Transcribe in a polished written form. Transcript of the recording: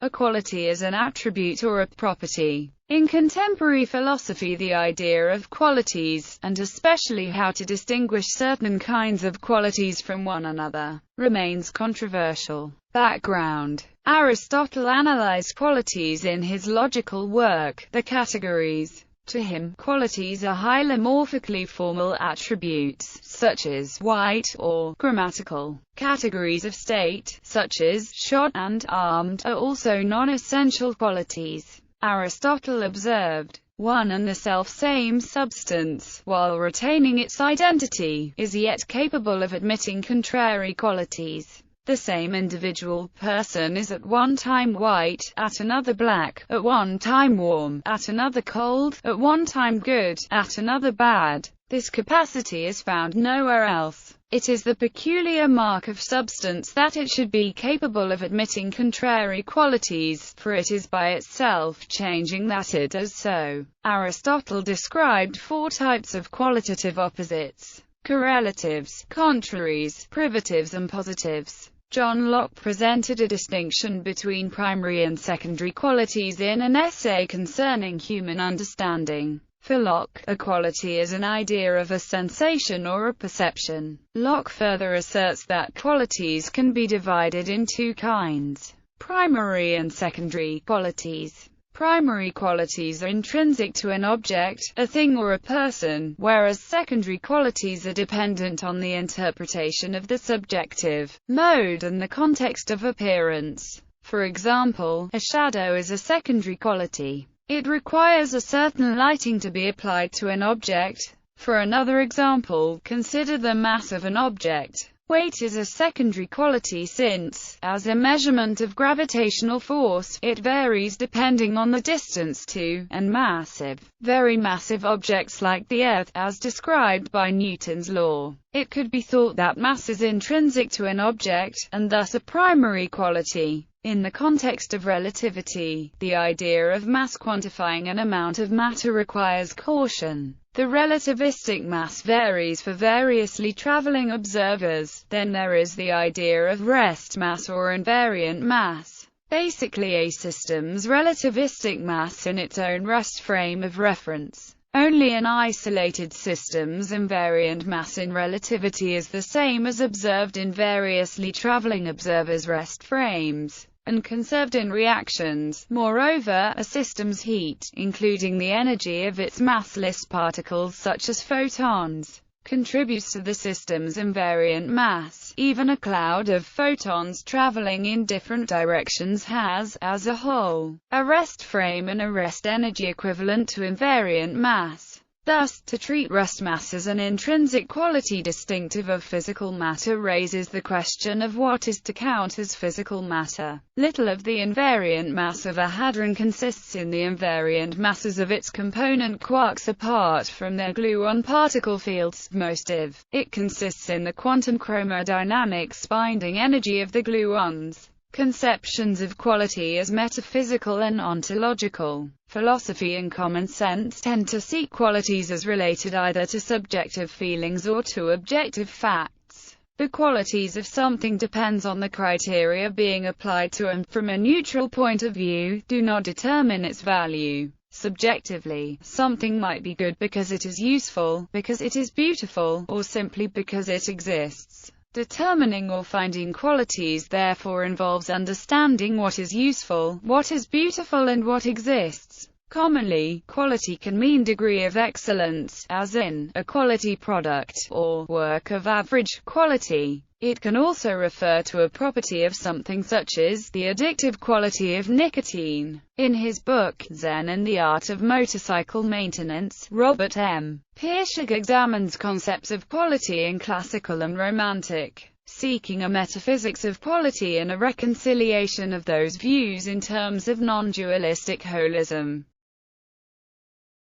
A quality is an attribute or a property. In contemporary philosophy, the idea of qualities, and especially how to distinguish certain kinds of qualities from one another, remains controversial. Background: Aristotle analyzed qualities in his logical work, The Categories. To him, qualities are hylomorphically formal attributes, such as white, or grammatical. Categories of state, such as shod and armed, are also non-essential qualities. Aristotle observed, one and the self-same substance, while retaining its identity, is yet capable of admitting contrary qualities. The same individual person is at one time white, at another black, at one time warm, at another cold, at one time good, at another bad. This capacity is found nowhere else. It is the peculiar mark of substance that it should be capable of admitting contrary qualities, for it is by itself changing that it does so. Aristotle described four types of qualitative opposites: correlatives, contraries, privatives and positives. John Locke presented a distinction between primary and secondary qualities in an essay concerning human understanding. For Locke, a quality is an idea of a sensation or a perception. Locke further asserts that qualities can be divided in two kinds: primary and secondary qualities. Primary qualities are intrinsic to an object, a thing or a person, whereas secondary qualities are dependent on the interpretation of the subjective mode and the context of appearance. For example, a shadow is a secondary quality. It requires a certain lighting to be applied to an object. For another example, consider the mass of an object. Weight is a secondary quality since, as a measurement of gravitational force, it varies depending on the distance to, and massive, very massive objects like the Earth, as described by Newton's law. It could be thought that mass is intrinsic to an object, and thus a primary quality. In the context of relativity, the idea of mass quantifying an amount of matter requires caution. The relativistic mass varies for variously traveling observers. Then there is the idea of rest mass or invariant mass. Basically a system's relativistic mass in its own rest frame of reference. Only in isolated systems invariant mass in relativity is the same as observed in variously traveling observers' rest frames, and conserved in reactions. Moreover, a system's heat, including the energy of its massless particles such as photons, contributes to the system's invariant mass. Even a cloud of photons traveling in different directions has, as a whole, a rest frame and a rest energy equivalent to invariant mass. Thus, to treat rest mass as an intrinsic quality distinctive of physical matter raises the question of what is to count as physical matter. Little of the invariant mass of a hadron consists in the invariant masses of its component quarks apart from their gluon particle fields. Most of it consists in the quantum chromodynamics binding energy of the gluons. Conceptions of quality as metaphysical and ontological. Philosophy and common sense tend to see qualities as related either to subjective feelings or to objective facts. The qualities of something depends on the criteria being applied to and from a neutral point of view, do not determine its value. Subjectively, something might be good because it is useful, because it is beautiful, or simply because it exists. Determining or finding qualities therefore involves understanding what is useful, what is beautiful and what exists. Commonly, quality can mean degree of excellence, as in, a quality product, or work of average quality. It can also refer to a property of something such as the addictive quality of nicotine. In his book, Zen and the Art of Motorcycle Maintenance, Robert M. Pierschig examines concepts of quality in classical and romantic, seeking a metaphysics of quality and a reconciliation of those views in terms of non-dualistic holism.